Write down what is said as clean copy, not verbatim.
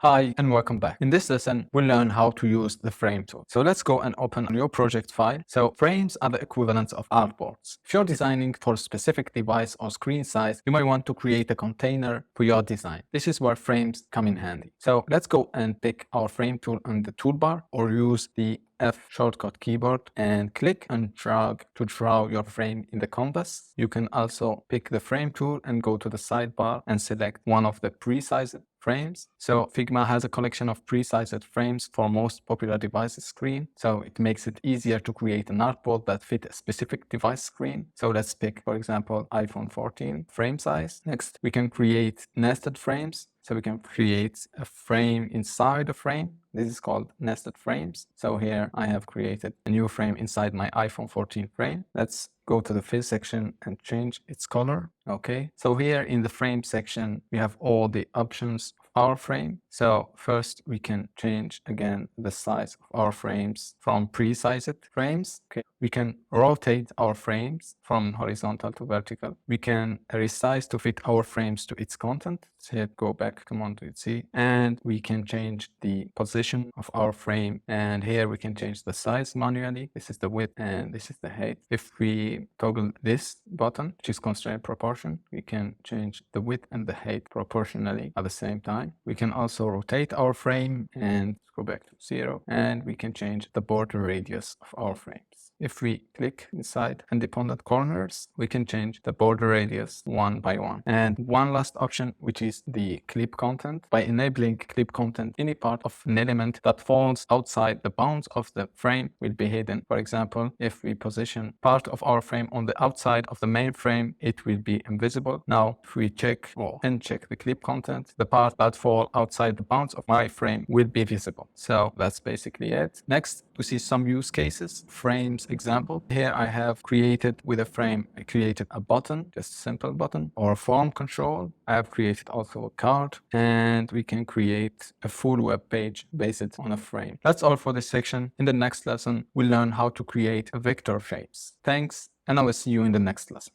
Hi and welcome back. In this lesson, we'll learn how to use the frame tool. So let's go and open your project file. So frames are the equivalents of artboards. If you're designing for a specific device or screen size, you might want to create a container for your design. This is where frames come in handy. So let's go and pick our frame tool on the toolbar or use the F shortcut keyboard and click and drag to draw your frame in the canvas. You can also pick the frame tool and go to the sidebar and select one of the pre-sized frames. So Figma has a collection of pre-sized frames for most popular devices screen. So it makes it easier to create an artboard that fit a specific device screen. So let's pick, for example, iPhone 14 frame size. Next, we can create nested frames. So we can create a frame inside a frame. This is called nested frames. So here I have created a new frame inside my iPhone 14 frame. Let's go to the fill section and change its color. Okay. So here in the frame section, we have all the options of our frame. So first we can change again the size of our frames from pre-sized frames. Okay. We can rotate our frames from horizontal to vertical. We can resize to fit our frames to its content. So here, go back, Command C, and we can change the position of our frame. And here we can change the size manually. This is the width and this is the height. If we toggle this button, which is constraint proportion, we can change the width and the height proportionally at the same time. We can also rotate our frame and go back to 0, and we can change the border radius of our frames. If we click inside independent corners, we can change the border radius one by one. And one last option, which is the clip content. By enabling clip content, any part of an element that falls outside the bounds of the frame will be hidden. For example, if we position part of our frame on the outside of the main frame, it will be invisible. Now, if we check or uncheck the clip content, the part that fall outside the bounds of my frame will be visible. So that's basically it. Next, we see some use cases. Frames example. Here I have created with a frame, I created a button, just a simple button, or a form control. I have created also a card, and we can create a full web page based on a frame. That's all for this section. In the next lesson, we'll learn how to create vector shapes. Thanks, and I will see you in the next lesson.